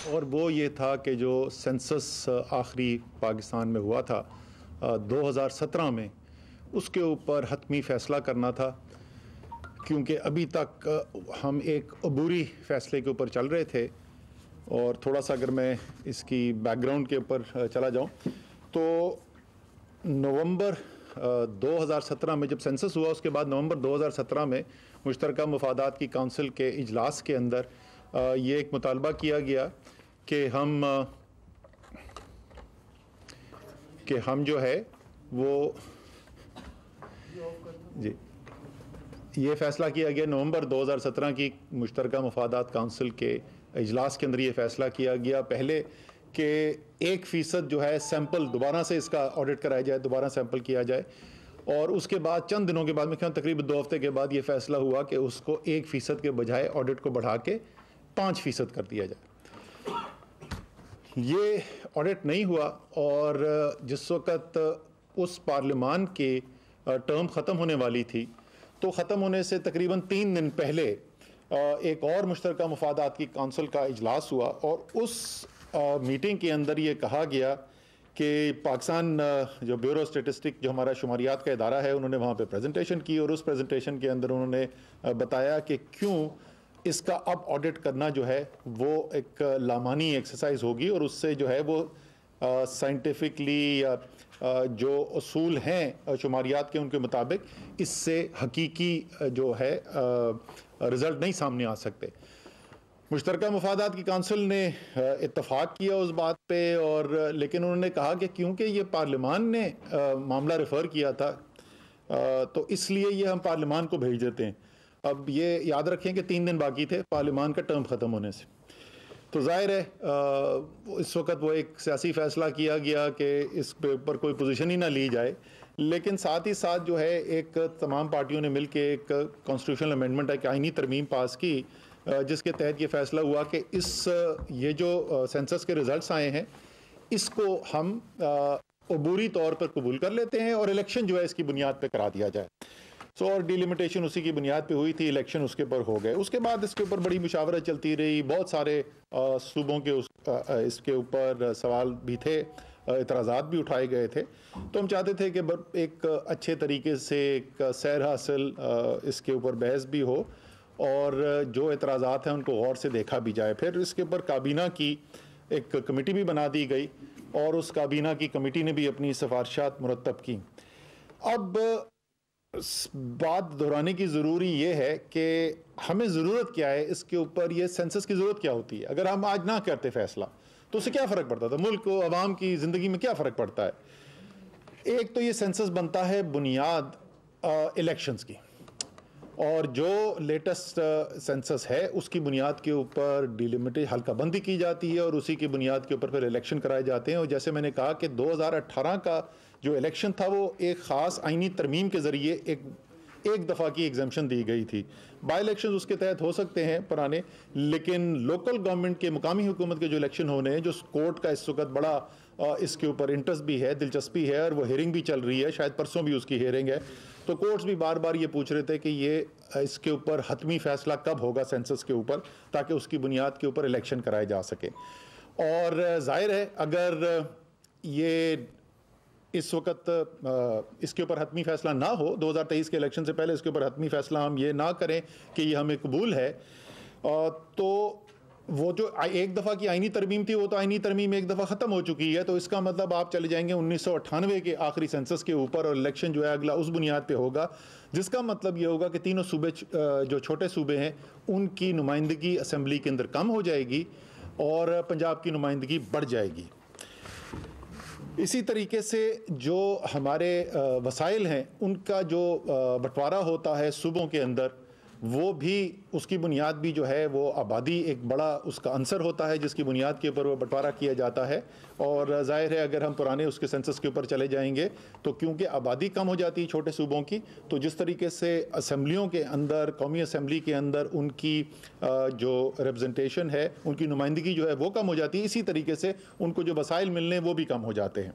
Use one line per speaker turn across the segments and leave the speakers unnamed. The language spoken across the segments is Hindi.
और वो ये था कि जो सेंसस आखिरी पाकिस्तान में हुआ था 2017 में, उसके ऊपर हतमी फ़ैसला करना था, क्योंकि अभी तक हम एक अबूरी फ़ैसले के ऊपर चल रहे थे। और थोड़ा सा अगर मैं इसकी बैकग्राउंड के ऊपर चला जाऊं तो नवंबर 2017 में जब सेंसस हुआ, उसके बाद नवंबर 2017 में मुश्तरका मफादात की काउंसिल के इजलास के अंदर ये एक मुतालबा किया गया कि हम जो है वो जी, ये फ़ैसला किया गया नवंबर 2017 की मुश्तरका मफादात काउंसिल के इजलास के अंदर। ये फ़ैसला किया गया पहले कि 1% जो है सैंपल दोबारा से इसका ऑडिट कराया जाए, दोबारा सैंपल किया जाए। और उसके बाद चंद दिनों के बाद में तकरीबन 2 हफ्ते के बाद ये फ़ैसला हुआ कि उसको 1% के बजाय ऑडिट को बढ़ा के 5% कर दिया जाए। ये ऑडिट नहीं हुआ और जिस वक़्त उस पार्लियामान के टर्म ख़त्म होने वाली थी, तो ख़त्म होने से तकरीबन 3 दिन पहले एक और मुश्तरका मफादात की काउंसिल का इजलास हुआ और उस मीटिंग के अंदर ये कहा गया कि पाकिस्तान जो ब्यूरो स्टेटिस्टिक, जो हमारा शुमारियात का इदारा है, उन्होंने वहाँ पे प्रेजेंटेशन की और उस प्रेजेंटेशन के अंदर उन्होंने बताया कि क्यों इसका अब ऑडिट करना जो है वो एक लामानी एक्सरसाइज होगी और उससे जो है वो साइंटिफिकली जो उसूल हैं शुमारियात के, उनके मुताबिक इससे हकीकी जो है रिज़ल्ट नहीं सामने आ सकते। मुश्तरका मफादात की काउंसिल ने इत्तफाक किया उस बात पे, और लेकिन उन्होंने कहा कि क्योंकि ये पार्लियामान ने मामला रेफ़र किया था तो इसलिए ये हम पार्लियामान को भेज देते हैं। अब ये याद रखें कि 3 दिन बाकी थे पार्लियामान का टर्म ख़त्म होने से, तो ज़ाहिर है इस वक्त वो एक सियासी फ़ैसला किया गया कि इस पे ऊपर कोई पोजीशन ही ना ली जाए। लेकिन साथ ही साथ जो है एक तमाम पार्टियों ने मिलकर एक कॉन्स्टिट्यूशनल अमेंडमेंट, एक आईनी तरमीम पास की, जिसके तहत ये फ़ैसला हुआ कि ये जो सेंसस के रिज़ल्ट्स आए हैं, इसको हम अबूरी तौर पर कबूल कर लेते हैं और इलेक्शन जो है इसकी बुनियाद पर करा दिया जाए। और डिलिमिटेशन उसी की बुनियाद पे हुई थी, इलेक्शन उसके ऊपर हो गए। उसके बाद इसके ऊपर बड़ी मुशावरत चलती रही, बहुत सारे सूबों के इसके ऊपर सवाल भी थे, इतराज़ात भी उठाए गए थे। तो हम चाहते थे कि एक अच्छे तरीके से एक सैर हासिल इसके ऊपर बहस भी हो और जो इतराज़ात हैं उनको गौर से देखा भी जाए। फिर इसके ऊपर काबीना की एक कमेटी भी बना दी गई और उस काबीना की कमेटी ने भी अपनी सिफारिशात मुरतब की। अब बात दोहराने की ज़रूरी ये है कि हमें ज़रूरत क्या है इसके ऊपर, ये सेंसस की ज़रूरत क्या होती है। अगर हम आज ना करते फ़ैसला तो उससे क्या फ़र्क पड़ता था, मुल्क को, आवाम की ज़िंदगी में क्या फ़र्क पड़ता है। एक तो ये सेंसस बनता है बुनियाद इलेक्शंस की, और जो लेटेस्ट सेंसस है उसकी बुनियाद के ऊपर डिलिमिटेड हल्का बंदी की जाती है और उसी की बुनियाद के ऊपर फिर इलेक्शन कराए जाते हैं। और जैसे मैंने कहा कि 2018 का जो इलेक्शन था वो एक ख़ास आईनी तरमीम के ज़रिए एक दफ़ा की एग्जामेशन दी गई थी। बाई इलेक्शन उसके तहत हो सकते हैं पुराने, लेकिन लोकल गवर्नमेंट के, मुकामी हुकूमत के जो इलेक्शन होने हैं, जो कोर्ट का इस वक्त बड़ा इसके ऊपर इंटरेस्ट भी है, दिलचस्पी है, और वो हेयरिंग भी चल रही है, शायद परसों भी उसकी हेयरिंग है। तो कोर्ट्स भी बार बार ये पूछ रहे थे कि ये इसके ऊपर हतमी फ़ैसला कब होगा सेंसस के ऊपर, ताकि उसकी बुनियाद के ऊपर इलेक्शन कराए जा सके। और जाहिर है अगर ये इस वक्त इसके ऊपर हतमी फ़ैसला ना हो, 2023 के इलेक्शन से पहले इसके ऊपर हतमी फ़ैसला हम ये ना करें कि ये हमें कबूल है, तो वो जो एक दफ़ा की आईनी तरमीम थी वो तो आईनी तरमीम एक दफ़ा ख़त्म हो चुकी है। तो इसका मतलब आप चले जाएंगे 1998 के आखिरी सेंसस के ऊपर, और इलेक्शन जो है अगला उस बुनियाद पे होगा, जिसका मतलब ये होगा कि तीनों सूबे, जो छोटे सूबे हैं, उनकी नुमाइंदगी असम्बली के अंदर कम हो जाएगी और पंजाब की नुमाइंदगी बढ़ जाएगी। इसी तरीके से जो हमारे वसाइल हैं उनका जो बंटवारा होता है सूबों के अंदर, वो भी, उसकी बुनियाद भी जो है वो आबादी एक बड़ा उसका अंसर होता है जिसकी बुनियाद के ऊपर वो बंटवारा किया जाता है। और ज़ाहिर है अगर हम पुराने उसके सेंसस के ऊपर चले जाएंगे तो क्योंकि आबादी कम हो जाती है छोटे सूबों की, तो जिस तरीके से असम्बलियों के अंदर, कौमी असम्बली के अंदर उनकी जो रिप्रेजेंटेशन है, उनकी नुमाइंदगी जो है वो कम हो जाती है, इसी तरीके से उनको जो वसाइल मिलने वो भी कम हो जाते हैं।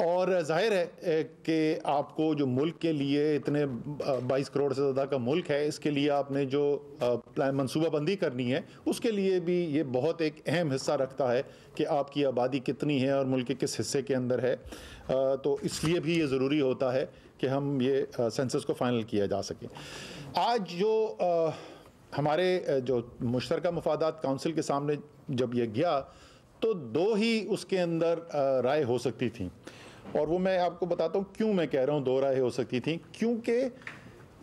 और जाहिर है कि आपको जो मुल्क के लिए इतने 22 करोड़ से ज़्यादा का मुल्क है, इसके लिए आपने जो मनसूबाबंदी करनी है, उसके लिए भी ये बहुत एक अहम हिस्सा रखता है कि आपकी आबादी कितनी है और मुल्क के किस हिस्से के अंदर है। तो इसलिए भी ये ज़रूरी होता है कि हम ये सेंसस को फाइनल किया जा सके। आज जो हमारे जो मुश्तरका मुफादात काउंसिल के सामने जब ये गया तो दो ही उसके अंदर राय हो सकती थी, और वो मैं आपको बताता हूँ क्यों मैं कह रहा हूँ दो राय हो सकती थी। क्योंकि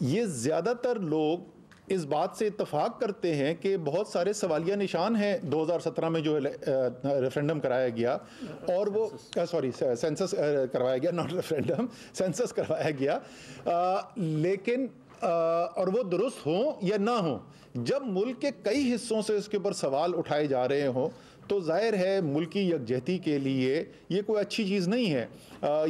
ये ज़्यादातर लोग इस बात से इत्तफाक करते हैं कि बहुत सारे सवालिया निशान हैं 2017 में जो रेफरेंडम कराया गया, और वो सेंसस करवाया गया, नॉट रेफरेंडम, सेंसस करवाया गया, लेकिन और वो दुरुस्त हो या ना हो, जब मुल्क के कई हिस्सों से इसके ऊपर सवाल उठाए जा रहे हों तो जाहिर है मुल्क की यकजहती के लिए ये कोई अच्छी चीज़ नहीं है।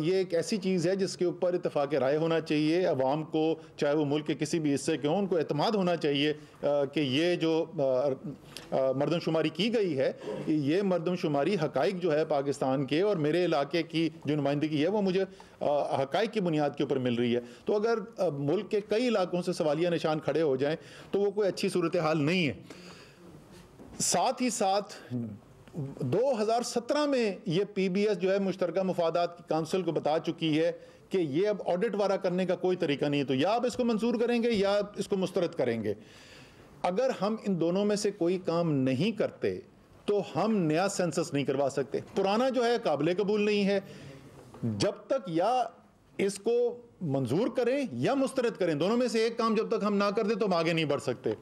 ये एक ऐसी चीज़ है जिसके ऊपर इत्तफाक राय होना चाहिए। अवाम को, चाहे वो मुल्क के किसी भी हिस्से के हों, उनको एतमाद होना चाहिए कि ये जो मरदमशुमारी की गई है, ये मरदमशुमारी हकाइक जो है पाकिस्तान के और मेरे इलाके की जो नुमाइंदगी है वो मुझे हकाइक की बुनियाद के ऊपर मिल रही है। तो अगर मुल्क के कई इलाकों से सवालिया निशान खड़े हो जाएं तो वो कोई अच्छी सूरत हाल नहीं है। साथ ही साथ 2017 में ये PBS जो है मुश्तरका मुफादात की काउंसिल को बता चुकी है कि ये अब ऑडिट वारा करने का कोई तरीका नहीं है, तो या आप इसको मंजूर करेंगे या इसको मुस्तरद करेंगे। अगर हम इन दोनों में से कोई काम नहीं करते तो हम नया सेंसस नहीं करवा सकते। पुराना जो है काबिल कबूल नहीं है। जब तक या इसको मंजूर करें या मुस्तरद करें, दोनों में से एक काम जब तक हम ना कर दें तो हम आगे नहीं बढ़ सकते।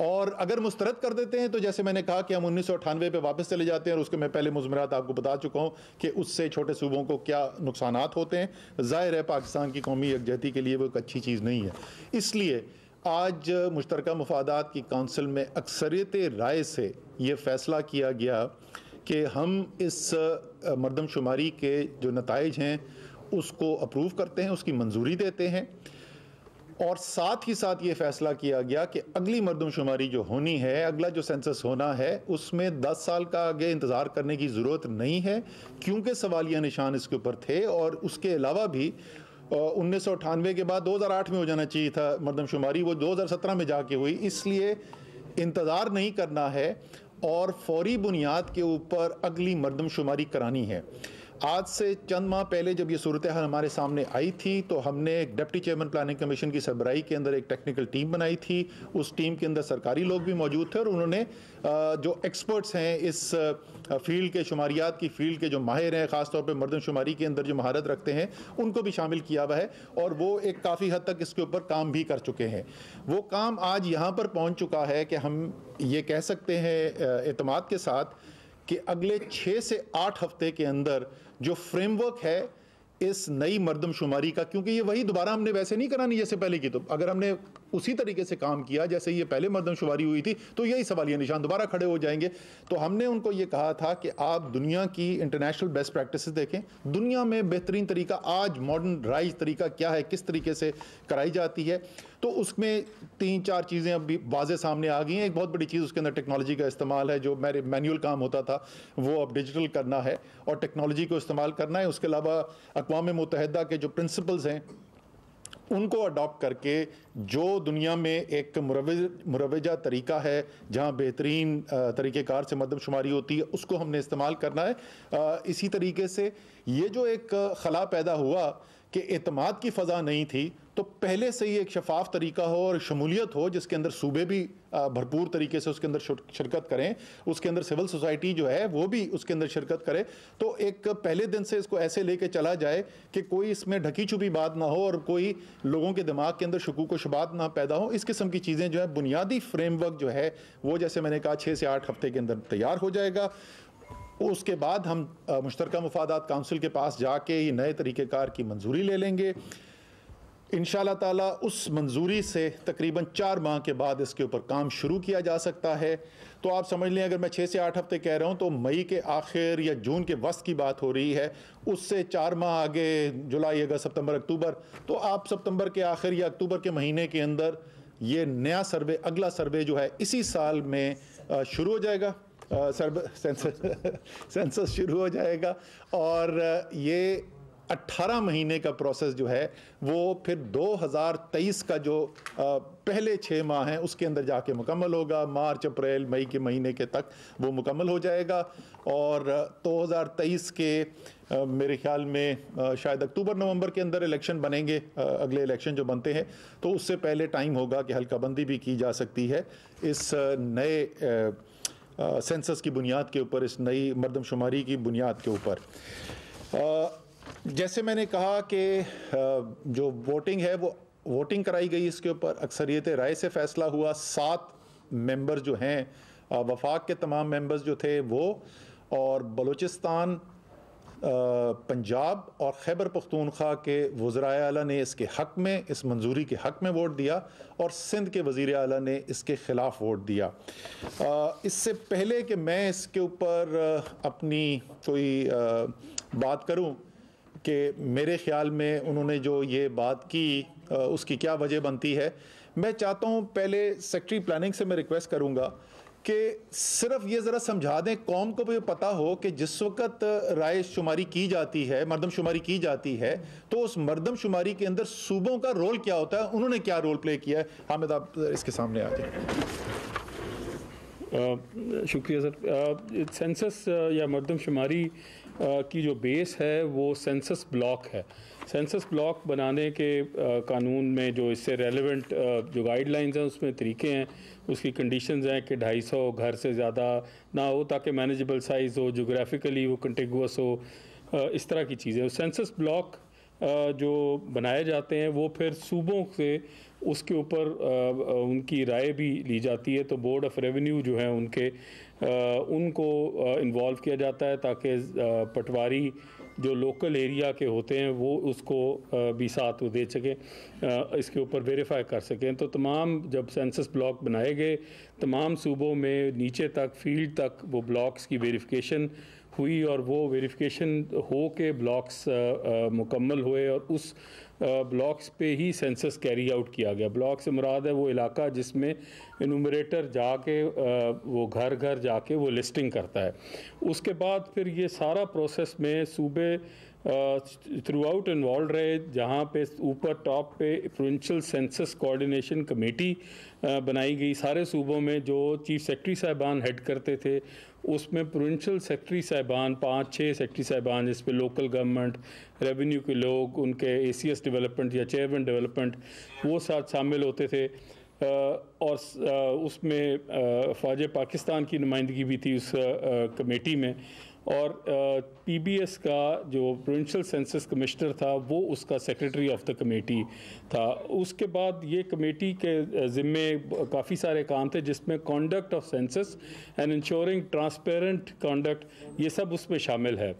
और अगर मुस्तरद कर देते हैं तो जैसे मैंने कहा कि हम 1998 पे वापस चले जाते हैं, और उसके मैं पहले मुज़मरात आपको बता चुका हूं कि उससे छोटे सूबों को क्या नुकसानात होते हैं। जाहिर है पाकिस्तान की कौमी यकजहती के लिए वो एक अच्छी चीज़ नहीं है। इसलिए आज मुश्तरका मुफादात की काउंसिल में अक्सरियत राय से ये फ़ैसला किया गया कि हम इस मरदमशुमारी के जो नताइज हैं उसको अप्रूव करते हैं, उसकी मंजूरी देते हैं। और साथ ही साथ ये फैसला किया गया कि अगली मरदमशुमारी जो होनी है, अगला जो सेंसस होना है, उसमें 10 साल का आगे इंतज़ार करने की ज़रूरत नहीं है, क्योंकि सवालिया निशान इसके ऊपर थे। और उसके अलावा भी 1998 के बाद 2008 में हो जाना चाहिए था मरदमशुमारी, वो 2017 में जाके हुई। इसलिए इंतज़ार नहीं करना है और फौरी बुनियाद के ऊपर अगली मरदमशुमारी करानी है। आज से चंद माह पहले जब ये सूरत हाल हमारे सामने आई थी तो हमने एक डिप्टी चेयरमैन प्लानिंग कमीशन की सरबराही के अंदर एक टेक्निकल टीम बनाई थी। उस टीम के अंदर सरकारी लोग भी मौजूद थे और उन्होंने जो एक्सपर्ट्स हैं इस फील्ड के, शुमारियात की फील्ड के जो माहिर हैं, ख़ासतौर पर मरदमशुमारी के अंदर जो महारत रखते हैं, उनको भी शामिल किया हुआ है और वो एक काफ़ी हद तक इसके ऊपर काम भी कर चुके हैं। वो काम आज यहाँ पर पहुँच चुका है कि हम ये कह सकते हैं एतमाद के साथ कि अगले 6 से 8 हफ्ते के अंदर जो फ्रेमवर्क है इस नई मरदमशुमारी का, क्योंकि ये वही दोबारा हमने वैसे नहीं करानी जैसे पहले की, तो अगर हमने उसी तरीके से काम किया जैसे ये पहले मरदमशुमारी हुई थी तो यही सवालिया निशान दोबारा खड़े हो जाएंगे। तो हमने उनको ये कहा था कि आप दुनिया की इंटरनेशनल बेस्ट प्रैक्टिसेस देखें, दुनिया में बेहतरीन तरीका आज मॉडर्न राइज तरीका क्या है, किस तरीके से कराई जाती है। तो उसमें 3-4 चीज़ें अभी वाज़े सामने आ गई हैं। एक बहुत बड़ी चीज़ उसके अंदर टेक्नोलॉजी का इस्तेमाल है। जो मेरे मैनुअल काम होता था वो अब डिजिटल करना है और टेक्नोलॉजी को इस्तेमाल करना है। उसके अलावा अक़वाम मुत्तहिदा के जो प्रिंसिपल्स हैं उनको अडॉप्ट करके जो दुनिया में एक मुरवजा तरीका है जहाँ बेहतरीन तरीक़ेकार से मरदमशुमारी होती है, उसको हमने इस्तेमाल करना है। इसी तरीके से ये जो एक खला पैदा हुआ कि एतमाद की फ़ज़ा नहीं थी, तो पहले से ही एक शफाफ तरीका हो और शमूलियत हो जिसके अंदर सूबे भी भरपूर तरीके से उसके अंदर शिरकत करें, उसके अंदर सिविल सोसाइटी जो है वो भी उसके अंदर शिरकत करे। तो एक पहले दिन से इसको ऐसे लेके चला जाए कि कोई इसमें ढकी छुपी बात ना हो और कोई लोगों के दिमाग के अंदर शकूक व शुबात ना पैदा हो। इस किस्म की चीज़ें जो है, बुनियादी फ्रेमवर्क जो है वो जैसे मैंने कहा 6 से 8 हफ्ते के अंदर तैयार हो जाएगा। उसके बाद हम मुश्तरका मुफादात काउंसिल के पास जाके ये नए तरीक़ेकार की मंजूरी ले लेंगे। इंशाअल्लाह ताला उस मंजूरी से तकरीबन 4 माह के बाद इसके ऊपर काम शुरू किया जा सकता है। तो आप समझ लें, अगर मैं 6 से 8 हफ्ते कह रहा हूँ तो मई के आखिर या जून के वस्त की बात हो रही है। उससे 4 माह आगे जुलाई, अगस्त, सितंबर, अक्टूबर, तो आप सितंबर के आखिर या अक्टूबर के महीने के अंदर ये नया सर्वे, अगला सर्वे जो है इसी साल में शुरू हो जाएगा। सेंसस शुरू हो जाएगा और ये 18 महीने का प्रोसेस जो है वो फिर 2023 का जो पहले 6 माह हैं उसके अंदर जाके मुकम्मल होगा। मार्च अप्रैल मई के महीने के तक वो मुकम्मल हो जाएगा और 2023 के मेरे ख्याल में शायद अक्टूबर नवंबर के अंदर इलेक्शन बनेंगे, अगले इलेक्शन जो बनते हैं, तो उससे पहले टाइम होगा कि हल्काबंदी भी की जा सकती है इस नए सेंसस की बुनियाद के ऊपर, इस नई मरदमशुमारी की बुनियाद के ऊपर। जैसे मैंने कहा कि जो वोटिंग है वो वोटिंग कराई गई, इसके ऊपर अक्सरियत राय से फैसला हुआ। 7 मेंबर्स जो हैं, वफाक के तमाम मेंबर्स जो थे वो, और बलूचिस्तान, पंजाब और खैबर पख्तूनख्वा के वज़राए आला ने इसके हक़ में, इस मंजूरी के हक़ में वोट दिया और सिंध के वज़ीर आला ने इसके ख़िलाफ़ वोट दिया। इससे पहले कि मैं इसके ऊपर अपनी कोई बात करूं कि मेरे ख़्याल में उन्होंने जो ये बात की उसकी क्या वजह बनती है, मैं चाहता हूं पहले सेक्रेटरी प्लानिंग से मैं रिक्वेस्ट करूंगा कि सिर्फ ये ज़रा समझा दें, कौम को भी पता हो कि जिस वक्त राय शुमारी की जाती है, मरदमशुमारी की जाती है, तो उस मरदमशुमारी के अंदर सूबों का रोल क्या होता है, उन्होंने क्या रोल प्ले किया है। हामिद, आप इसके सामने आ जाए।
शुक्रिया सर। सेंसस या मरदमशुमारी की जो बेस है वो सेंसस ब्लॉक है। सेंसस ब्लॉक बनाने के कानून में जो इससे रेलेवेंट जो गाइडलाइंस हैं उसमें तरीके हैं, उसकी कंडीशंस हैं कि 250 घर से ज़्यादा ना हो ताकि मैनेजेबल साइज़ हो, जोग्राफिकली वो कंटिगुअस हो, इस तरह की चीज़ें। सेंसस ब्लॉक जो बनाए जाते हैं वो फिर सूबों से उसके ऊपर उनकी राय भी ली जाती है। तो बोर्ड ऑफ रेवेन्यू जो है उनको इन्वॉल्व किया जाता है ताकि पटवारी जो लोकल एरिया के होते हैं वो उसको भी साथ वो दे सकें, इसके ऊपर वेरीफाई कर सकें। तो तमाम जब सेंसस ब्लॉक बनाए गए, तमाम सूबों में नीचे तक फील्ड तक वो ब्लॉक्स की वेरिफिकेशन हुई और वो वेरिफिकेशन हो के ब्लॉक्स मुकम्मल हुए और उस ब्लॉक्स पे ही सेंसस कैरी आउट किया गया। ब्लॉक से मुराद है वो इलाका जिसमें इनूमरेटर जाके वो घर घर जाके वो लिस्टिंग करता है। उसके बाद फिर ये सारा प्रोसेस में सूबे थ्रू आउट इन्वॉल्व रहे, जहाँ पे ऊपर टॉप पे प्रोविंशियल सेंसस कोऑर्डिनेशन कमेटी बनाई गई सारे सूबों में, जो चीफ सेक्रेटरी साहिबान हेड करते थे। उसमें प्रोविंशियल सेक्रेटरी साहिबान 5-6 सेक्रेटरी साहिबान, जिस पे लोकल गवर्नमेंट, रेवेन्यू के लोग, उनके ACS डेवलपमेंट या चेयरमैन डेवलपमेंट, वो साथ शामिल होते थे। और उसमें फ़ौज पाकिस्तान की नुमाइंदगी भी थी उस कमेटी में, और PBS का जो प्रोविंशियल सेंसस कमिश्नर था वो उसका सेक्रेटरी ऑफ द कमेटी था। उसके बाद ये कमेटी के ज़िम्मे काफ़ी सारे काम थे जिसमें conduct of census and ensuring transparent conduct, ये सब उसमें शामिल है।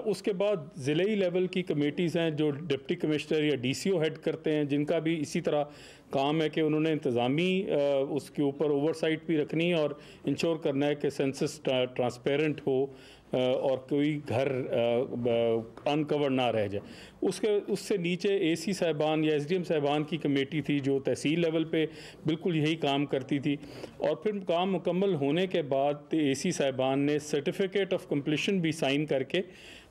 उसके बाद ज़िले लेवल की कमेटीज़ हैं जो डिप्टी कमिश्नर या DCO हेड करते हैं, जिनका भी इसी तरह काम है कि उन्होंने इंतज़ामी उसके ऊपर ओवरसाइट भी रखनी है और इंश्योर करना है कि सेंसस ट्रांसपेरेंट हो और कोई घर अनकवर ना रह जाए। उससे नीचे AC साहिबान या SDM साहिबान की कमेटी थी जो तहसील लेवल पे बिल्कुल यही काम करती थी। और फिर काम मुकम्मल होने के बाद AC साहिबान ने सर्टिफिकेट ऑफ कंप्लीशन भी साइन करके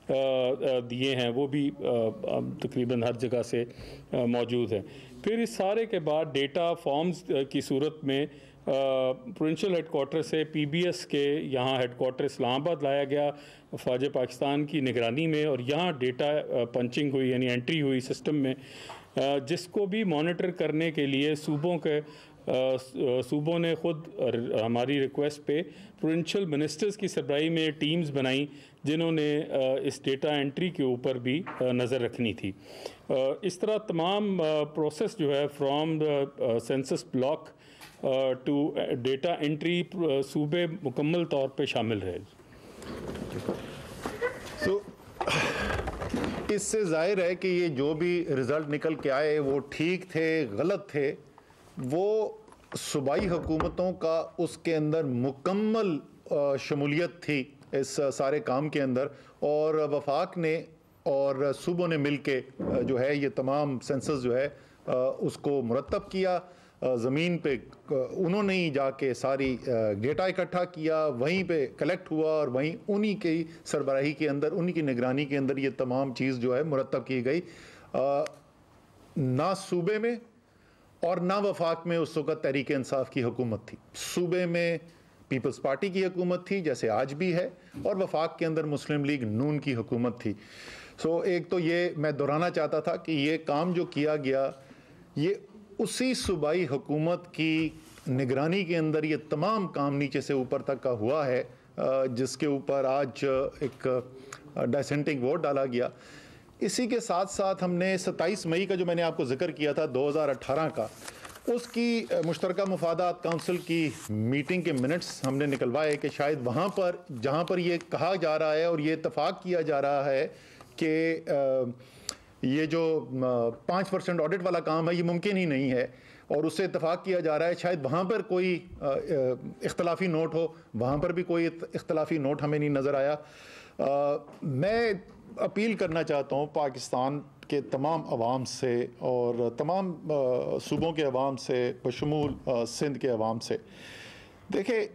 दिए हैं, वो भी तकरीबन हर जगह से मौजूद हैं। फिर इस सारे के बाद डेटा फॉर्म्स की सूरत में प्रोविंशियल हेडकोार्टर से PBS के यहाँ हेडकोार्टर इस्लामाबाद लाया गया फ़ौज पाकिस्तान की निगरानी में, और यहाँ डेटा पंचिंग हुई, यानी एंट्री हुई सिस्टम में, जिसको भी मॉनिटर करने के लिए सूबों ने ख़ुद हमारी रिक्वेस्ट पे प्रोविंशियल मिनिस्टर्स की सरबराही में टीम्स बनाई जिन्होंने इस डेटा एंट्री के ऊपर भी नज़र रखनी थी। इस तरह तमाम प्रोसेस जो है from the census block to data entry सूबे मुकम्मल तौर पे शामिल रहे।
इससे जाहिर है कि ये जो भी रिज़ल्ट निकल के आए वो ठीक थे, गलत थे, वो सूबाई हुकूमतों का उसके अंदर मुकम्मल शमूलियत थी इस सारे काम के अंदर, और वफाक ने और सूबों ने मिल के जो है ये तमाम सेंसस जो है उसको मुरतब किया। ज़मीन पे उन्होंने ही जाके सारी डेटा इकट्ठा किया, वहीं पे कलेक्ट हुआ और वहीं उन्हीं की सरबराही के अंदर, उन्हीं की निगरानी के अंदर ये तमाम चीज़ जो है मुरतब की गई। ना सूबे में और ना वफाक में उस वक़्त तहरीक इंसाफ की हुकूमत थी। सूबे में पीपल्स पार्टी की हुकूमत थी जैसे आज भी है, और वफाक के अंदर मुस्लिम लीग नून की हुकूमत थी। सो एक तो ये मैं दोहराना चाहता था कि ये काम जो किया गया ये उसी सूबाई हुकूमत की निगरानी के अंदर ये तमाम काम नीचे से ऊपर तक का हुआ है, जिसके ऊपर आज एक डिसेंटिंग वोट डाला गया। इसी के साथ साथ हमने 27 मई का जो मैंने आपको जिक्र किया था 2018 का, उसकी मुश्तरका मुफादात काउंसिल की मीटिंग के मिनट्स हमने निकलवाए कि शायद वहाँ पर जहाँ पर ये कहा जा रहा है और ये इत्तफाक किया जा रहा है कि ये जो 5% ऑडिट वाला काम है ये मुमकिन ही नहीं है, और उससे इत्तफाक किया जा रहा है शायद वहाँ पर कोई इख्तलाफी नोट हो, वहाँ पर भी कोई इख्तलाफी नोट हमें नहीं नज़र आया। मैं अपील करना चाहता हूँ पाकिस्तान के तमाम अवाम से और तमाम सूबों के अवाम से बशमूल सिंध के अवाम से, देखें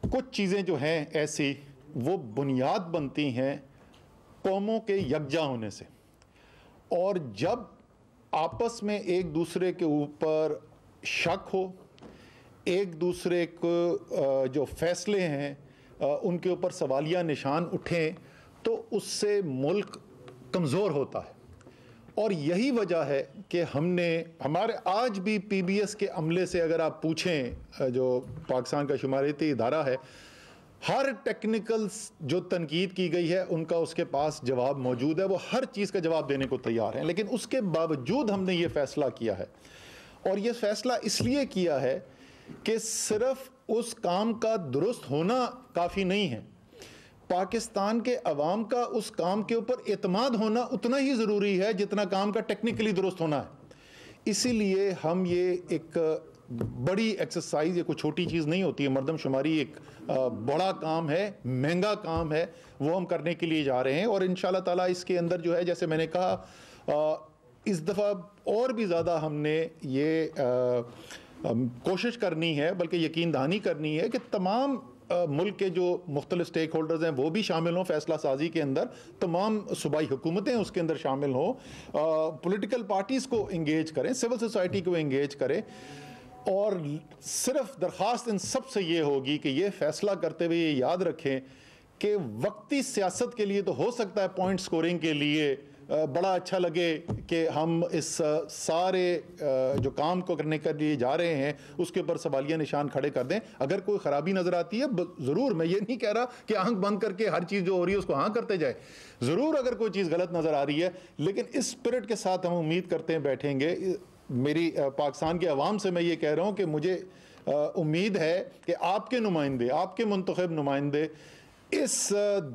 कुछ चीज़ें जो हैं ऐसी वो बुनियाद बनती हैं कौमों के यकजा होने से, और जब आपस में एक दूसरे के ऊपर शक हो, एक दूसरे को जो फैसले हैं उनके ऊपर सवालिया निशान उठें, तो उससे मुल्क कमज़ोर होता है। और यही वजह है कि हमारे आज भी PBS के अमले से अगर आप पूछें, जो पाकिस्तान का शुमारती इदारा है, हर टेक्निकल जो तनकीद की गई है उनका उसके पास जवाब मौजूद है, वो हर चीज़ का जवाब देने को तैयार हैं। लेकिन उसके बावजूद हमने ये फ़ैसला किया है, और ये फ़ैसला इसलिए किया है कि सिर्फ उस काम का दुरुस्त होना काफ़ी नहीं है, पाकिस्तान के अवाम का उस काम के ऊपर एतमाद होना उतना ही ज़रूरी है जितना काम का टेक्निकली दुरुस्त होना है। इसीलिए हम ये एक बड़ी एक्सरसाइज, ये कोई छोटी चीज़ नहीं होती है, मरदमशुमारी एक बड़ा काम है, महंगा काम है, वो हम करने के लिए जा रहे हैं। और इंशाल्लाह ताला इसके अंदर जो है, जैसे मैंने कहा, इस दफ़ा और भी ज़्यादा हमने ये कोशिश करनी है, बल्कि यकीन दहानी करनी है कि तमाम मुल्क के जो मुख्तलिफ स्टेक होल्डर्स हैं वो भी शामिल हों फैसला साजी के अंदर, तमाम सूबाई हुकूमतें उसके अंदर शामिल हों, पॉलिटिकल पार्टीज़ को इंगेज करें, सिविल सोसाइटी को इंगेज करें। और सिर्फ दरख्वास्त इन सब से ये होगी कि ये फ़ैसला करते हुए ये याद रखें कि वक्ती सियासत के लिए तो हो सकता है पॉइंट स्कोरिंग के लिए बड़ा अच्छा लगे कि हम इस सारे जो काम को करने के लिए जा रहे हैं उसके ऊपर सवालिया निशान खड़े कर दें। अगर कोई ख़राबी नज़र आती है ज़रूर, मैं ये नहीं कह रहा कि आंख बंद करके हर चीज़ जो हो रही है उसको हाँ करते जाए, ज़रूर अगर कोई चीज़ गलत नज़र आ रही है, लेकिन इस स्पिरिट के साथ हम उम्मीद करते हैं बैठेंगे। मेरी पाकिस्तान के अवाम से मैं ये कह रहा हूँ कि मुझे उम्मीद है कि आपके नुमाइंदे, आपके मुंतखब नुमाइंदे इस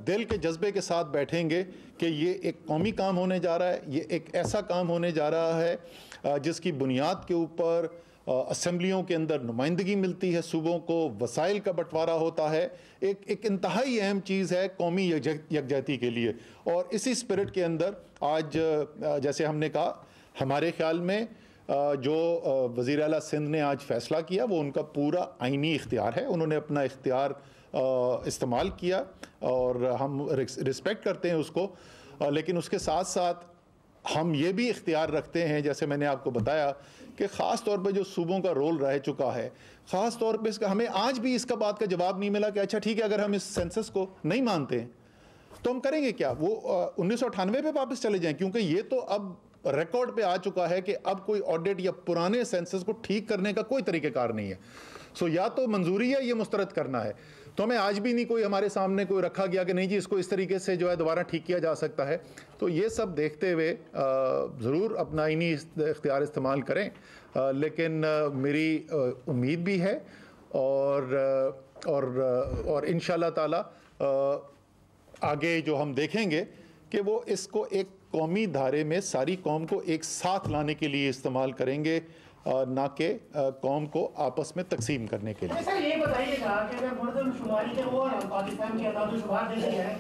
दिल के जज्बे के साथ बैठेंगे कि ये एक कौमी काम होने जा रहा है, ये एक ऐसा काम होने जा रहा है जिसकी बुनियाद के ऊपर असम्बलियों के अंदर नुमाइंदगी मिलती है, सूबों को वसाइल का बंटवारा होता है, एक इंतहाई अहम चीज़ है कौमी यकजहती के लिए। और इसी स्पिरिट के अंदर आज जैसे हमने कहा, हमारे ख्याल में जो वज़ीर आला सिंध ने आज फ़ैसला किया वो उनका पूरा आइनी इख्तियार है, उन्होंने अपना इख्तियार इस्तेमाल किया और हम रिस्पेक्ट करते हैं उसको। लेकिन उसके साथ साथ हम ये भी इख्तियार रखते हैं, जैसे मैंने आपको बताया, कि ख़ास तौर पे जो सूबों का रोल रह चुका है, ख़ास तौर पे इसका हमें आज भी इसका बात का जवाब नहीं मिला कि अच्छा ठीक है, अगर हम इस सेंसस को नहीं मानते हैं तो हम करेंगे क्या, वो 1998 पे वापस चले जाएं, क्योंकि ये तो अब रिकॉर्ड पे आ चुका है कि अब कोई ऑडिट या पुराने सेंसस को ठीक करने का कोई तरीक़ेकार नहीं है। सो या तो मंजूरी है, ये मुस्तरद करना है, तो हमें आज भी नहीं कोई हमारे सामने कोई रखा गया कि नहीं जी इसको इस तरीके से जो है दोबारा ठीक किया जा सकता है। तो ये सब देखते हुए ज़रूर अपना आइनी इख्तियार इस्तेमाल करें, लेकिन मेरी उम्मीद भी है और इंशाल्लाह ताला आगे जो हम देखेंगे कि वो इसको एक कौमी धारे में सारी कौम को एक साथ लाने के लिए इस्तेमाल करेंगे, ना कि कौम को आपस में तकसीम करने के लिए।
सर ये बताइएगा कि अगर मरदमशुमारी के ओवरऑल पाकिस्तान के आदाद-ओ-शुमार देखे जाए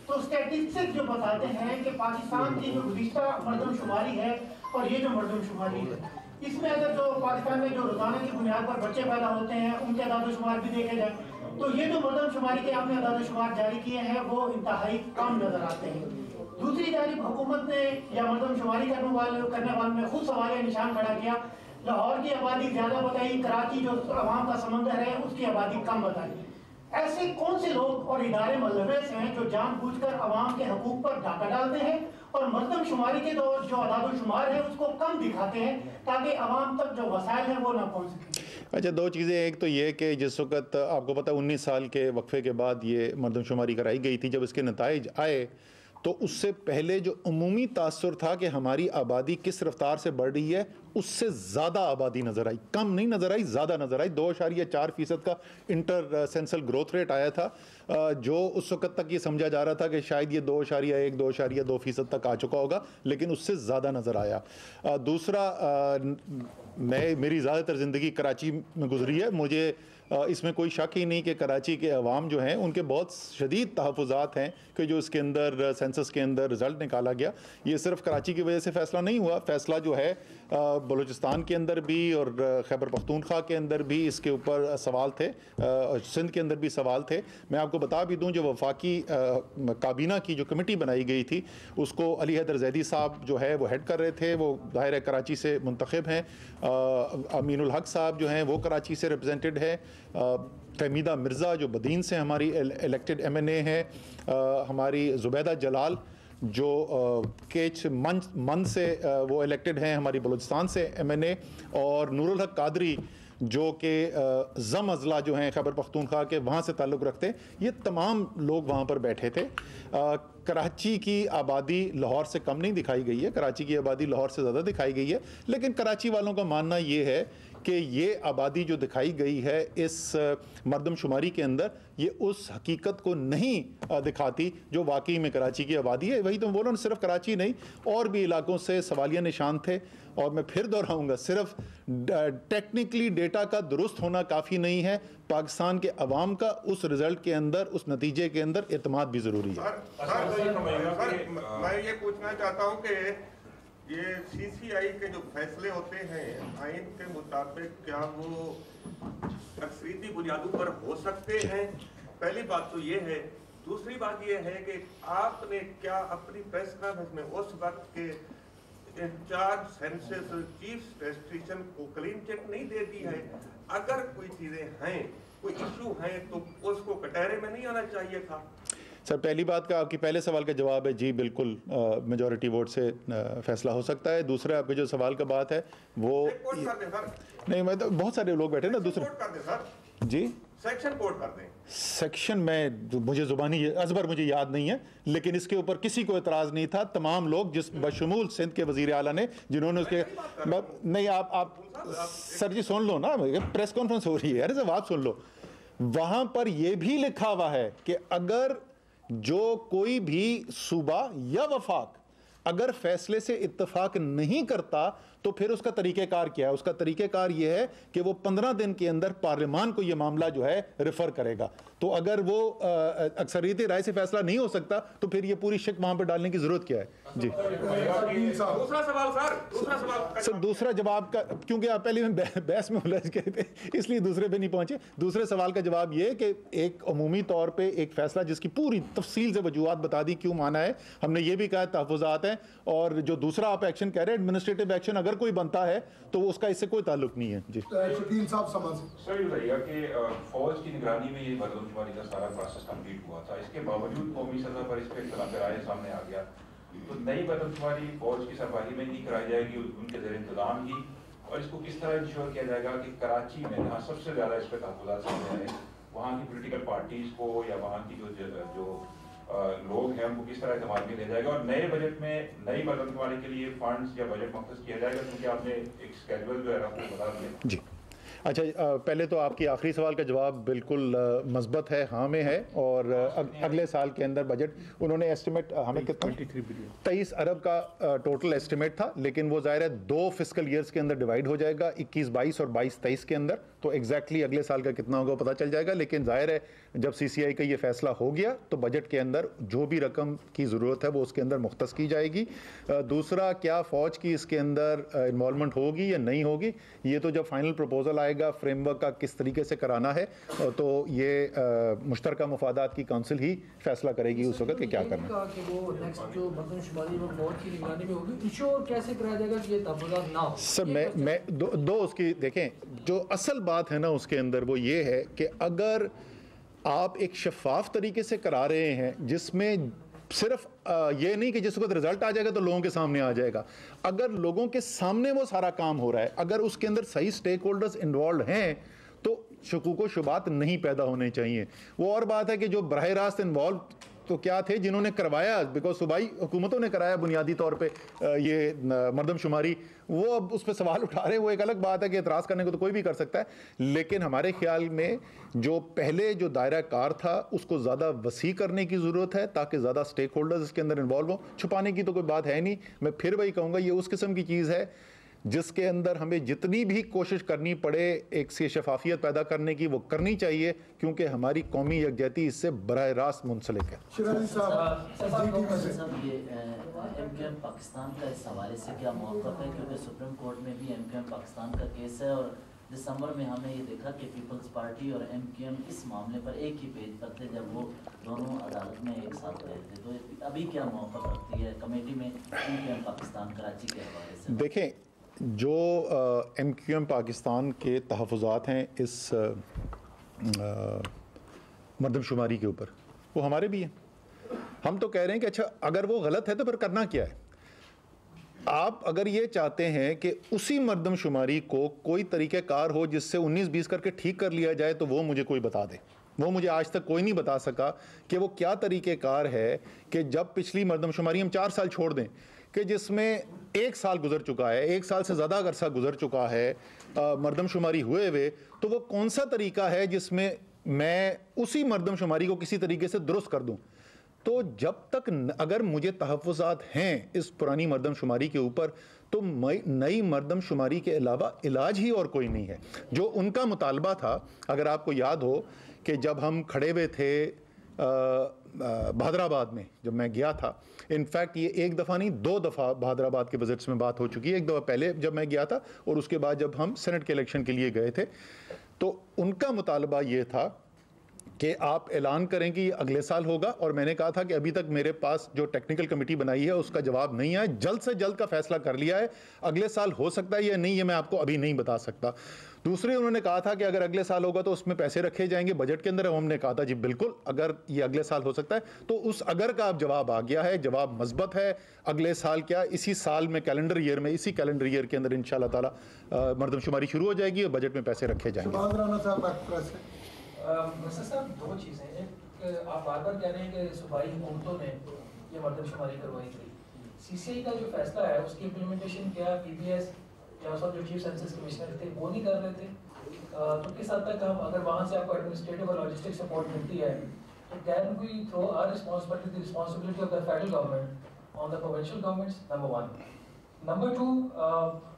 तो स्टैटिस्टिक्स जो बताते हैं कि पाकिस्तान की जो गुज़िश्ता मरदमशुमारी है और ये जो मरदमशुमारी है इसमें अगर जो पाकिस्तान में जो रोजाना की बुनियाद पर बच्चे पैदा होते हैं उनके अदादोशुमार भी देखे जाए तो ये जो मरदमशुमारी के आपने अदादोशुमार जारी किए हैं वो इंतहाई कम नजर आते हैं। दूसरी जानिब हुकूमत ने या मरदमशुमारी करने वालों ने खुद सवाल निशान खड़ा किया, लाहौर की आबादी ज्यादा बताई, कराची जो अवाम का समंदर है उसकी आबादी कम बताई। ऐसे कौन से लोग और इदारे मुलव्वस हैं जो जानबूझकर अवाम के हकूक पर डाका डालते हैं और मरदमशुमारी के दौर जो अदादोशुमार है उसको कम दिखाते हैं ताकि अवाम तक जो वसाइल है वो ना पहुँच सके?
अच्छा, दो चीज़ें। एक तो ये कि जिस वक्त आपको पता 19 साल के वक्फे के बाद ये मरदमशुमारी कराई गई थी, जब इसके नताइज आए तो उससे पहले जो उमूमी तासुर था कि हमारी आबादी किस रफ्तार से बढ़ रही है, उससे ज़्यादा आबादी नज़र आई, कम नहीं नज़र आई, ज़्यादा नज़र आई। 2.4% का इंटर सेंसल ग्रोथ रेट आया था, जो उस वक्त तक ये समझा जा रहा था कि शायद ये 2.1 2.2% तक आ चुका होगा, लेकिन उससे ज़्यादा नज़र आया। दूसरा, मेरी ज़्यादातर ज़िंदगी कराची में गुजरी है, मुझे इसमें कोई शक ही नहीं कि कराची के अवाम जो हैं उनके बहुत शदीद तहफ़्फ़ुज़ात हैं कि जो इसके अंदर सेंसस के अंदर रिज़ल्ट निकाला गया। ये सिर्फ कराची की वजह से फ़ैसला नहीं हुआ, फ़ैसला जो है बलूचिस्तान के अंदर भी और खैबर पख्तूनख्वा के अंदर भी इसके ऊपर सवाल थे, सिंध के अंदर भी सवाल थे। मैं आपको बता भी दूं, जो वफाकी काबीना की जो कमेटी बनाई गई थी उसको अली हैदर जैदी साहब जो है वो हेड कर रहे थे, वो ज़ाहिर है कराची से मुंतखब हैं। अमीनुल हक साहब जो हैं वो कराची से रिप्रेजेंटेड है। तहमीदा मिर्ज़ा जो बदीन से हमारी इलेक्टेड MNA हैं, हमारी ज़ुबैदा जलाल जो केच मन से वो इलेक्टेड हैं हमारी बलूचिस्तान से MNA, और नूरुल हक कादरी जो कि ज़म अज़ला जो हैं खैबर पख्तूनख्वा के वहाँ से ताल्लुक़ रखते हैं। ये तमाम लोग वहाँ पर बैठे थे। कराची की आबादी लाहौर से कम नहीं दिखाई गई है, कराची की आबादी लाहौर से ज़्यादा दिखाई गई है, लेकिन कराची वालों का मानना ये है कि ये आबादी जो दिखाई गई है इस मरदमशुमारी के अंदर, ये उस हकीकत को नहीं दिखाती जो वाकई में कराची की आबादी है। वही तो बोल रहा हूँ, सिर्फ कराची नहीं और भी इलाकों से सवालिया निशान थे। और मैं फिर दोहराऊंगा, सिर्फ टेक्निकली डेटा का दुरुस्त होना काफ़ी नहीं है, पाकिस्तान के अवाम का उस रिज़ल्ट के अंदर, उस नतीजे के अंदर एतमाद भी ज़रूरी है।
मैं ये पूछना चाहता हूँ कि ये CCI के जो फैसले होते हैं आइन के मुताबिक क्या वो अक्सरीती बुनियादों पर हो सकते हैं? पहली बात तो ये है। दूसरी बात ये है कि आपने क्या अपनी प्रेस कॉन्फ्रेंस में उस वक्त के इंचार्ज सेंसस चीफ स्टैटिस्टिशियन को क्लीन चिट नहीं दे दी है? अगर कोई चीजें हैं, कोई इशू हैं, तो उसको कटहरे में नहीं आना चाहिए था?
सर, पहली बात का आपकी पहले सवाल का जवाब है जी, बिल्कुल मेजॉरिटी वोट से फैसला हो सकता है। दूसरा, आपके जो सवाल का बात है वो नहीं, मैं तो बहुत सारे लोग बैठे ना दूसरे जी
सेक्शन कोड कर दें।
सेक्शन में मुझे ज़ुबानी अज़बर मुझे याद नहीं है, लेकिन इसके ऊपर किसी को एतराज़ नहीं था। तमाम लोग जिस बशमूल सिंध के वज़ीर आला ने जिन्होंने उसके नहीं, आप सर जी सुन लो ना, प्रेस कॉन्फ्रेंस हो रही है, अरे जब आप सुन लो, वहाँ पर यह भी लिखा हुआ है कि अगर जो कोई भी सूबा या वफाक अगर फैसले से इत्तफाक नहीं करता तो फिर उसका तरीक़ेकार क्या है? उसका तरीक़ेकार यह है कि वो 15 दिन के अंदर पार्लियामान को यह मामला जो है रेफर करेगा। तो अगर वो अक्सरियती राय से फैसला नहीं हो सकता तो फिर ये पूरी शक वहां पर डालने की जरूरत क्या है? जी
दूसरा सवाल
सर, दूसरा जवाब का, क्योंकि आप पहले में बहस में उलझ गए थे इसलिए दूसरे पे नहीं पहुंचे। दूसरे सवाल का जवाब ये कि एक अमूमी तौर पे एक फैसला जिसकी पूरी तफसील से वजूहात बता दी क्यों माना है, हमने ये भी कहा तहफ़्फ़ुज़ात हैं। और जो दूसरा आप एक्शन कह रहे हैं एडमिनिस्ट्रेटिव एक्शन, अगर कोई बनता है तो उसका इससे कोई ताल्लुक नहीं है। जी
शकील साहब समाज
सर, ये बताइए कि फौज की निगरानी में ये मरदमशुमारी का सारा प्रोसेस कंप्लीट हुआ था, इसके बावजूद कौमी सतह पर इस पर इख्तिलाफ राय सामने आ गया। तो नई मरदमशुमारी फौज की सरबराही में नहीं कराई जाएगी, उनके ज़ेर इंतजाम ही, और इसको किस तरह इंश्योर किया जाएगा कि कराची में जहाँ सबसे ज़्यादा इस पर तहफ़्फ़ुज़ात सामने आए, वहाँ की पोलिटिकल पार्टीज़ को या वहाँ की जो लोग हैं उनको किस तरह इत्तेमाद में लिया जाएगा, और नए बजट में नई मरदमशुमारी के लिए फंड्स या बजट मख्सूस किया जाएगा, क्योंकि आपने एक स्केड्यूल जो है आपको बता दिया।
जी अच्छा, पहले तो आपकी आखिरी सवाल का जवाब बिल्कुल मस्बत है, हाँ में है। और अगले साल के अंदर बजट उन्होंने एस्टिमेट हमें कितना 23 अरब का टोटल एस्टिमेट था, लेकिन वो ज़ाहिर है 2 फिस्कल ईयर्स के अंदर डिवाइड हो जाएगा, 21-22 और 22-23 के अंदर। तो एग्जैक्टली अगले साल का कितना होगा पता चल जाएगा। लेकिन जाहिर है जब CCI का ये फैसला हो गया तो बजट के अंदर जो भी रकम की ज़रूरत है वो उसके अंदर मुख्तस की जाएगी। दूसरा, क्या फ़ौज की इसके अंदर इन्वॉल्वमेंट होगी या नहीं होगी, ये तो जब फाइनल प्रपोजल आएगा फ्रेमवर्क का किस तरीके से कराना है, तो ये मुश्तरका मुफादात की काउंसिल ही फैसला करेगी उस वक्त कि क्या करना है।
कि वो नेक्स्ट जो मरदमशुमारी वो फौज की निगरानी में होगी, इंश्योर कैसे कराया जाएगा कि ये तहफ़्फ़ुज़ात ना हो?
सर मैं दो उसकी देखें, जो असल बात है ना उसके अंदर वो ये है कि अगर आप एक शफाफ तरीके से करा रहे हैं जिसमें सिर्फ ये नहीं कि जिस वक्त रिजल्ट आ जाएगा तो लोगों के सामने आ जाएगा, अगर लोगों के सामने वो सारा काम हो रहा है, अगर उसके अंदर सही स्टेक होल्डर्स इन्वॉल्व हैं तो शकूक व शुबात नहीं पैदा होने चाहिए। वो और बात है कि जो बराह रास्त इन्वॉल्व तो क्या थे जिन्होंने करवाया, बिकॉज सूबाई हुकूमतों ने कराया बुनियादी तौर पे ये मरदमशुमारी, वो अब उस पर सवाल उठा रहे हैं। वो एक अलग बात है कि एतराज़ करने को तो कोई भी कर सकता है, लेकिन हमारे ख्याल में जो पहले जो दायरा कार था उसको ज़्यादा वसी करने की ज़रूरत है ताकि ज़्यादा स्टेक होल्डर्स इसके अंदर इन्वॉल्व हो। छुपाने की तो कोई बात है नहीं। मैं फिर वही कहूँगा, ये उस किस्म की चीज़ है जिसके अंदर हमें जितनी भी कोशिश करनी पड़े एक से शफाफियत पैदा करने की वो करनी चाहिए, क्योंकि हमारी कौमी यकजहती इससे बराह रास्त मुंसलिक है।
ये MQM पाकिस्तान का इस हवाले से क्या मौक़िफ़ है, क्योंकि सुप्रीम कोर्ट में भी MQM पाकिस्तान का केस है और दिसंबर में हमने ये देखा कि पीपल्स पार्टी और MQM इस मामले पर एक ही पेज पर थे जब वो दोनों अदालत में एक साथ गए थे। तो अभी क्या मौक़िफ़ रखती है कमेटी में MQM पाकिस्तान कराची के हवाले से?
देखें, जो MQM पाकिस्तान के तहफ़्फ़ुज़ात हैं इस मरदमशुमारी के ऊपर, वो हमारे भी हैं। हम तो कह रहे हैं कि अच्छा अगर वो गलत है तो फिर करना क्या है। आप अगर ये चाहते हैं कि उसी मरदमशुमारी को कोई तरीक़ेकार हो जिससे 19-20 करके ठीक कर लिया जाए, तो वो मुझे कोई बता दे। वो मुझे आज तक कोई नहीं बता सका कि वो क्या तरीक़ेकार है कि जब पिछली मरदमशुमारी हम 4 साल छोड़ दें कि जिसमें 1 साल गुजर चुका है, 1 साल से ज़्यादा अरसा गुजर चुका है मरदमशुमारी हुए हुए, तो वो कौन सा तरीका है जिसमें मैं उसी मरदमशुमारी को किसी तरीके से दुरुस्त कर दूं। तो जब तक अगर मुझे तहफ़्फ़ुज़ात हैं इस पुरानी मरदमशुमारी के ऊपर, तो नई मरदमशुमारी के अलावा इलाज ही और कोई नहीं है। जो उनका मुतालबा था, अगर आपको याद हो कि जब हम खड़े हुए थे बहादराबाद में, जब मैं गया था, इनफैक्ट ये एक दफ़ा नहीं 2 दफ़ा बहादराबाद के विजिट्स में बात हो चुकी है। एक दफ़ा पहले जब मैं गया था और उसके बाद जब हम सेनेट के इलेक्शन के लिए गए थे, तो उनका मुतालबा ये था कि आप ऐलान करें कि अगले साल होगा। और मैंने कहा था कि अभी तक मेरे पास जो टेक्निकल कमेटी बनाई है उसका जवाब नहीं आया, जल्द से जल्द का फैसला कर लिया है। अगले साल हो सकता है या नहीं, ये मैं आपको अभी नहीं बता सकता। दूसरे उन्होंने कहा था कि अगर अगले साल होगा तो उसमें पैसे रखे जाएंगे बजट के अंदर। हमने कहा था जी बिल्कुल, अगर ये अगले साल हो सकता है। तो उस अगर का अब जवाब आ गया है, जवाब मस्बत है। अगले साल क्या, इसी साल में कैलेंडर ईयर में, इसी कैलेंडर ईयर के अंदर इंशाल्लाह ताला मरदमशुमारी शुरू हो जाएगी और बजट में पैसे रखे जाएंगे।
मिस्टर साहब, 2 चीज़ें। एक, आप बार बार कह रहे हैं कि सूबाई हुकूमतों ने ये मरदमशुमारी करवाई थी। CCI का जो फैसला है उसकी इम्प्लीमेंटेशन क्या PBS या उस वक्त जो चीफ सेंसस कमिश्नर थे वो नहीं कर रहे थे? तो किस हद तक हम, अगर वहाँ से आपको एडमिनिस्ट्रेटिव और लॉजिस्टिक सपोर्ट मिलती है, तो can we throw our responsibility of the federal government on the provincial governments? Number 1। Number 2,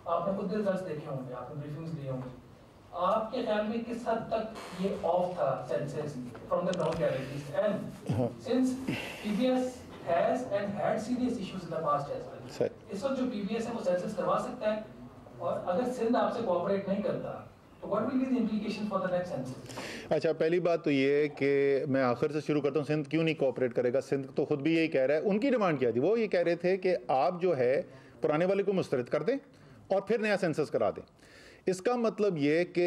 आपने खुद रिजल्ट्स देखे होंगे, आपने ब्रीफिंग्स दी होंगी, आपके ख्याल में किस हद तक ये ऑफ था census from the ground realities? And since PBS has and had serious issues in the past as well, इस वक्त जो PBS है वो सेंसस करवा सकता है, और अगर सिंध आपसे कोऑपरेट नहीं करता तो what will be the implication for the next census?
अच्छा, पहली बात तो ये है कि मैं आखिर से शुरू करता हूँ। सिंध क्यों नहीं कोऑपरेट करेगा? सिंध तो खुद भी यही कह रहा है। उनकी डिमांड क्या थी? वो ये कह रहे थे कि आप जो है पुराने वाले को मुस्तरद कर दें और फिर नया सेंसस करा दें। इसका मतलब ये कि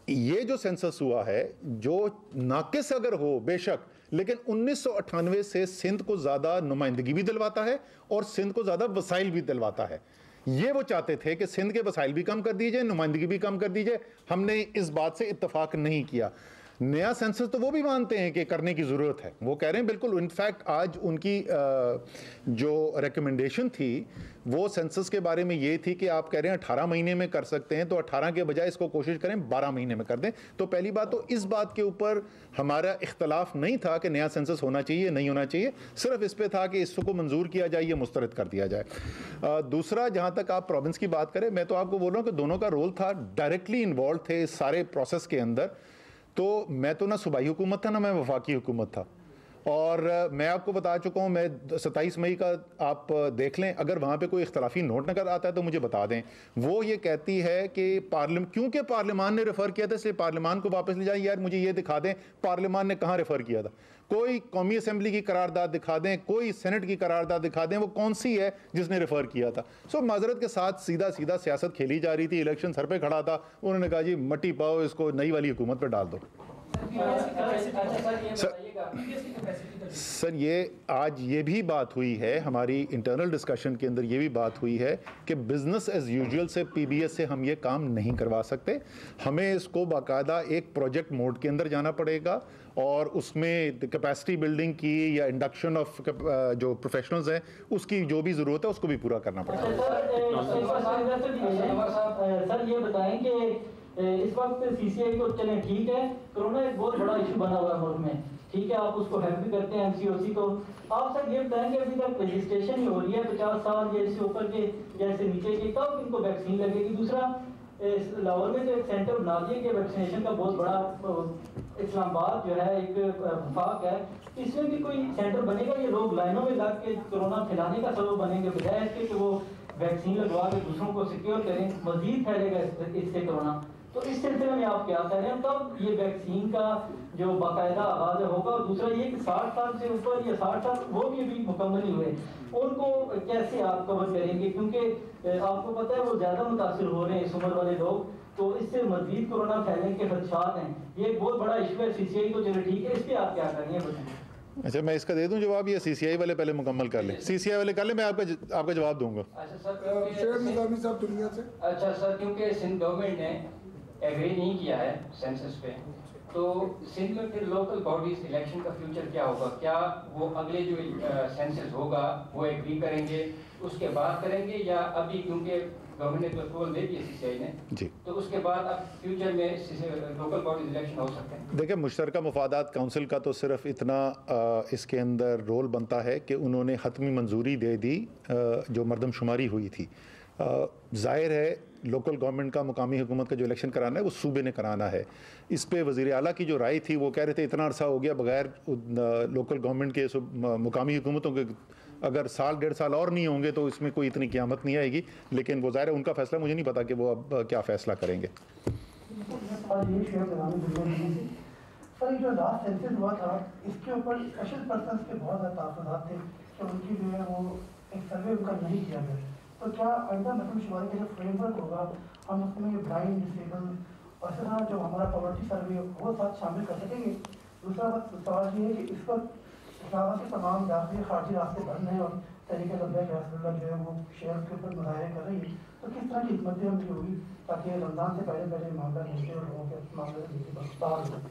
ये जो सेंसस हुआ है, जो नाकिस अगर हो बेशक, लेकिन 1998 से सिंध को ज़्यादा नुमाइंदगी भी दिलवाता है और सिंध को ज़्यादा वसाइल भी दिलवाता है। ये वो चाहते थे कि सिंध के वसाइल भी कम कर दिए जाए, नुमाइंदगी भी कम कर दी जाए। हमने इस बात से इत्तफाक नहीं किया। नया सेंसस तो वो भी मानते हैं कि करने की ज़रूरत है, वो कह रहे हैं बिल्कुल। इनफैक्ट आज उनकी जो रिकमेंडेशन थी वो सेंसस के बारे में ये थी कि आप कह रहे हैं 18 महीने में कर सकते हैं, तो 18 के बजाय इसको कोशिश करें 12 महीने में कर दें। तो पहली बात तो इस बात के ऊपर हमारा इख्तलाफ नहीं था कि नया सेंसस होना चाहिए नहीं होना चाहिए, सिर्फ इस पे था कि इसको मंजूर किया जाए या मुस्तरद कर दिया जाए। दूसरा, जहाँ तक आप प्रोविंस की बात करें, मैं तो आपको बोल रहा हूँ कि दोनों का रोल था, डायरेक्टली इन्वॉल्व थे इस सारे प्रोसेस के अंदर। तो मैं तो ना सूबाई हुकूमत था ना मैं वफाकी हुकूमत था, और मैं आपको बता चुका हूँ, मैं 27 मई का आप देख लें, अगर वहाँ पे कोई इख्तलाफी नोट नज़र आता है तो मुझे बता दें। वो ये कहती है कि क्योंकि पार्लियामान ने रेफ़र किया था इसलिए पार्लियामान को वापस ले जाए। यार मुझे ये दिखा दें पार्लियामान ने कहाँ रेफ़र किया था, कोई कौमी असम्बली की करारदाद दिखा दें, कोई सेनेट की करारदाद दिखा दें, वो कौन सी है जिसने रेफ़र किया था। सो माजरत के साथ सीधा सीधा सियासत खेली जा रही थी, इलेक्शन सर पे खड़ा था, उन्होंने कहा जी मट्टी पाओ, इसको नई वाली हुकूमत पर डाल दो। सर ये आज ये भी बात हुई है हमारी इंटरनल डिस्कशन के अंदर, ये भी बात हुई है कि बिजनेस एज यूजुअल से पीबीएस से हम ये काम नहीं करवा सकते, हमें इसको बाकायदा एक प्रोजेक्ट मोड के अंदर जाना पड़ेगा और उसमें कैपेसिटी बिल्डिंग की या इंडक्शन ऑफ जो प्रोफेशनल्स हैं उसकी जो भी ज़रूरत है उसको भी पूरा करना पड़ेगा।
सर ये बताएं कि इस वक्त सीसीआई को चले ठीक है, कोरोना एक बहुत बड़ा इशू बना हुआ है मुल्क में, ठीक है, आप उसको हेल्प भी करते हैं एमसीओसी को। आप सर ये बताएंगे अभी तक रजिस्ट्रेशन ही हो रही है 50 साल या इससे ऊपर के या इससे नीचे के, कब इनको वैक्सीन लगेगी? दूसरा, लाहौर में तो एक सेंटर बना दिया कि वैक्सीनेशन का बहुत बड़ा, इस्लामाबाद जो है एक वफाक है, इसमें भी कोई सेंटर बनेगा? ये लोग लाइनों में लग के कोरोना फैलाने का सबब बनेंगे बजाय इसके कि वो वैक्सीन लगवा के दूसरों को सिक्योर करें, मजीद फैलेगा इससे कोरोना। तो इस सिलसिले में आप क्या कह रहे हैं, तब ये वैक्सीन का जो बाकायदा आगाज होगा? और दूसरा ये कि 60 साल से ऊपर या 60 साल वो भी अभी मुकम्मल नहीं हुए, उनको कैसे आप कवर करेंगे? क्योंकि आपको पता है वो ज़्यादा मुतासिर हो रहे हैं इस उम्र वाले लोग, तो इससे मजीद कोरोना फैलने के खदशात हैं। ये एक बहुत बड़ा इशू है, सीसीआई तो चलो ठीक है, इस पर आप क्या करेंगे बताएं।
अच्छा मैं इसका दे दूं जवाब, ये सीसीआई वाले पहले मुकम्मल कर लें? सीसीआई वाले कर लें, मैं आपका जवाब दूंगा।
अच्छा सर, अच्छा सर, क्योंकि सिंध गवर्नमेंट ने एग्री नहीं किया है सेंसस पे, तो सिंध में फिर लोकल बॉडीज इलेक्शन का फ्यूचर क्या होगा? क्या वो अगले जो सेंसस होगा वो एग्री करेंगे उसके बाद करेंगे, या अभी क्योंकि गवर्नमेंट ने तो अप्रूवल दे दिया सीसीआई ने जी, तो उसके बाद अब फ्यूचर में लोकल बॉडीज इलेक्शन हो सकते हैं?
देखिए मुश्तरका मफादात काउंसिल का तो सिर्फ इतना इसके अंदर रोल बनता है कि उन्होंने हतमी मंजूरी दे दी जो मरदमशुमारी हुई थी। जाहिर है लोकल गवर्नमेंट का मुकामी हुकूमत का जो इलेक्शन कराना है वो सूबे ने कराना है। इस पे वज़ीर आला की जो राय थी वो कह रहे थे इतना अरसा हो गया बगैर लोकल गवर्नमेंट के मुकामी हुकूमतों के अगर साल 1.5 साल और नहीं होंगे तो इसमें कोई इतनी क़यामत नहीं आएगी, लेकिन वो ज़ाहिर है उनका फैसला, मुझे नहीं पता कि वो अब क्या फ़ैसला करेंगे।
सर जो लास्ट सेंसस हुआ था इसके ऊपर स्पेशल पर्सन्स के बहुत ज़्यादा तहफ़्फ़ुज़ात थे कि उनकी जो है वो एक सर्वे उनका नहीं किया गया, तो क्या आइंदा मरदमशुमारी का जो फ्रेमवर्क होगा हम उसमें ब्लाइंड, डिसेबल और इस तरह जो हमारा पॉवर्टी सर्वे वो साथ शामिल कर सकेंगे? दूसरा सवाल ये है कि इस वक्त इस्लामाबाद के तमाम दाखिली खारजी रास्ते बंद हैं और तरीके लब्बैक रसूलुल्लाह जो है वो शहर के ऊपर मुजाहरे कर रही है, तो किस तरह की हिकमत अमली होगी ताकि रमज़ान से पहले पहले मामला पहुँचे और लोगों के मामले में?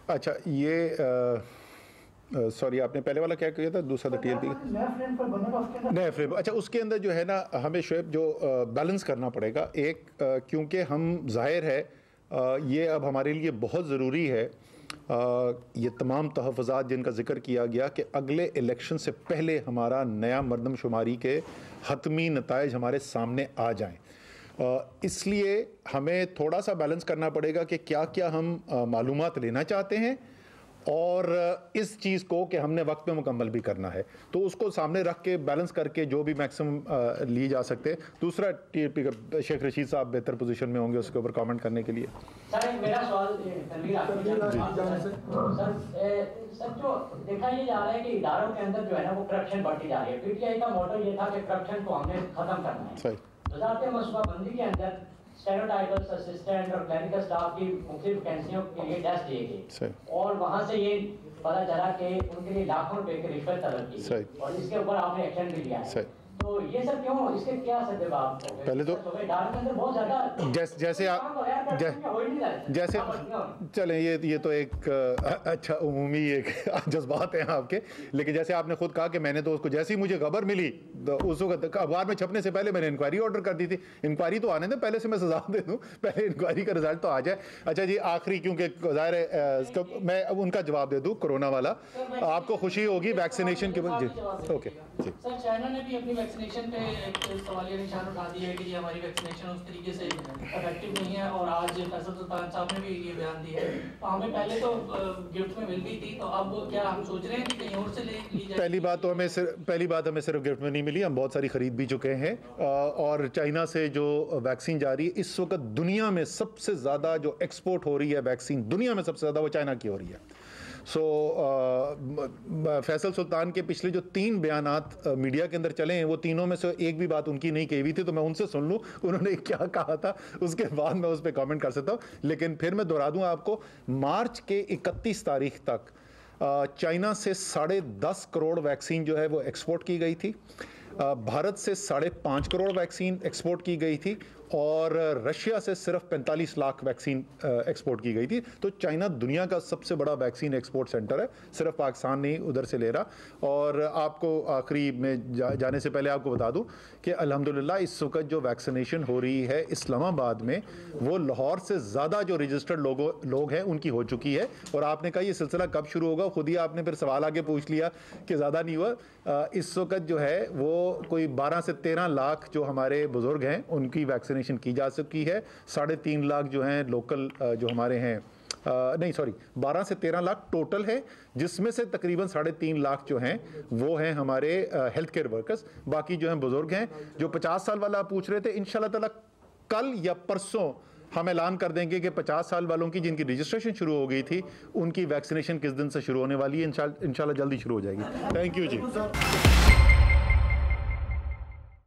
अच्छा ये सॉरी आपने पहले वाला क्या किया था, दूसरा था टीएलपी नया फ्रेम। अच्छा उसके अंदर जो है ना हमें शुएब जो बैलेंस करना पड़ेगा एक, क्योंकि हम जाहिर है ये अब हमारे लिए बहुत ज़रूरी है ये तमाम तहफ़्फ़ुज़ात जिनका ज़िक्र किया गया कि अगले इलेक्शन से पहले हमारा नया मरदमशुमारी के हतमी नताइज हमारे सामने आ जाएं। इसलिए हमें थोड़ा सा बैलेंस करना पड़ेगा कि क्या क्या हम मालूमात लेना चाहते हैं और इस चीज़ को कि हमने वक्त पे मुकम्मल भी करना है, तो उसको सामने रख के बैलेंस करके जो भी मैक्सिमम लिए जा सकते हैं। दूसरा टीएलपी का शेख रशीद साहब बेहतर पोजीशन में होंगे उसके ऊपर कमेंट करने के लिए।
सर मेरा सवाल सर जो देखा ये जा रहा है कि इदारों के अंदर जो है ना वो करप्शन बढ़ती जा रही है। पीटीआई का मॉडल ये था कि करप्शन को हमने खत्म करना है। सही वज़ारत मनसूबाबंदी के अंदर स्टेनोटाइपर्स, असिस्टेंट और क्लरिकल स्टाफ की मुख्तलिफ वैकेंसियों के लिए टेस्ट दिए गए और वहाँ से ये पता चला कि उनके लिए लाखों रुपए की रिश्वत तलब की और इसके ऊपर आपने एक्शन भी लिया है। तो ये सब क्यों, इसके क्या सजग आप
पहले तो
बहुत ज्यादा
जैसे आप जैसे चलें, ये तो एक अच्छा उमूमी एक जज्बात हैं आपके, लेकिन जैसे आपने खुद कहा कि मैंने तो उसको जैसे ही मुझे खबर मिली तो उस वक्त अखबार में छपने से पहले मैंने इंक्वायरी ऑर्डर कर दी थी। इंक्वायरी तो आने दें, पहले से मैं सजा दे दूं, पहले इंक्वायरी का रिजल्ट तो आ जाए। अच्छा जी, आखिरी क्योंकि ज़ाहिर है मैं अब उनका जवाब दे दूं, कोरोना वाला आपको खुशी होगी वैक्सीनेशन के बाद। जी ओके जी।
सर, चाइना ने भी अपनी वैक्सीनेशन पे एक सवालिया निशान उठा दिया है कि ये हमारी वैक्सीनेशन उस तरीके से इफेक्टिव नहीं है, और आज फैसल सुल्तान साहब ने भी ये बयान दिया है। तो हमें पहले तो गिफ्ट में मिल गई थी, तो अब क्या हम सोच रहे हैं कि कहीं और से ली जाए?
पहली बात हमें सिर्फ गिफ्ट में नहीं मिली, हम बहुत सारी खरीद भी चुके हैं। और चाइना से जो वैक्सीन जा रही है इस वक्त दुनिया में सबसे ज़्यादा जो एक्सपोर्ट हो रही है वैक्सीन, दुनिया में सबसे ज़्यादा वो चाइना की हो रही है। फैसल सुल्तान के पिछले जो 3 बयानात मीडिया के अंदर चले हैं, वो तीनों में से एक भी बात उनकी नहीं कही हुई थी, तो मैं उनसे सुन लूँ उन्होंने क्या कहा था, उसके बाद मैं उस पर कमेंट कर सकता हूँ। लेकिन फिर मैं दोहरा दूँ आपको, मार्च के 31 तारीख तक चाइना से 10.5 करोड़ वैक्सीन जो है वो एक्सपोर्ट की गई थी, भारत से 5.5 करोड़ वैक्सीन एक्सपोर्ट की गई थी, और रशिया से सिर्फ 45 लाख वैक्सीन एक्सपोर्ट की गई थी। तो चाइना दुनिया का सबसे बड़ा वैक्सीन एक्सपोर्ट सेंटर है, सिर्फ पाकिस्तान नहीं उधर से ले रहा। और आपको आखिरी में जाने से पहले आपको बता दूं कि अल्हम्दुलिल्लाह इस वक्त जो वैक्सीनेशन हो रही है इस्लामाबाद में, वो लाहौर से ज़्यादा जो रजिस्टर्ड लोग हैं उनकी हो चुकी है। और आपने कहा ये सिलसिला कब शुरू होगा, खुद ही आपने फिर सवाल आगे पूछ लिया कि ज़्यादा नहीं हुआ। इस वक्त जो है वो कोई 12 से 13 लाख जो हमारे बुज़ुर्ग हैं उनकी वैक्सीनेशन की जा चुकी है। 3.5 लाख जो हैं लोकल जो हमारे हैं, नहीं सॉरी 12 से 13 लाख टोटल है, जिसमें से तकरीबन 3.5 लाख जो हैं वो हैं हमारे हेल्थ केयर वर्कर्स, बाकी जो हैं बुजुर्ग हैं। जो 50 साल वाला पूछ रहे थे, इंशाल्लाह ताला कल या परसों हम ऐलान कर देंगे कि 50 साल वालों की जिनकी रजिस्ट्रेशन शुरू हो गई थी उनकी वैक्सीनेशन किस दिन से शुरू होने वाली है। इंशाल्लाह जल्दी शुरू हो जाएगी। Thank you ji.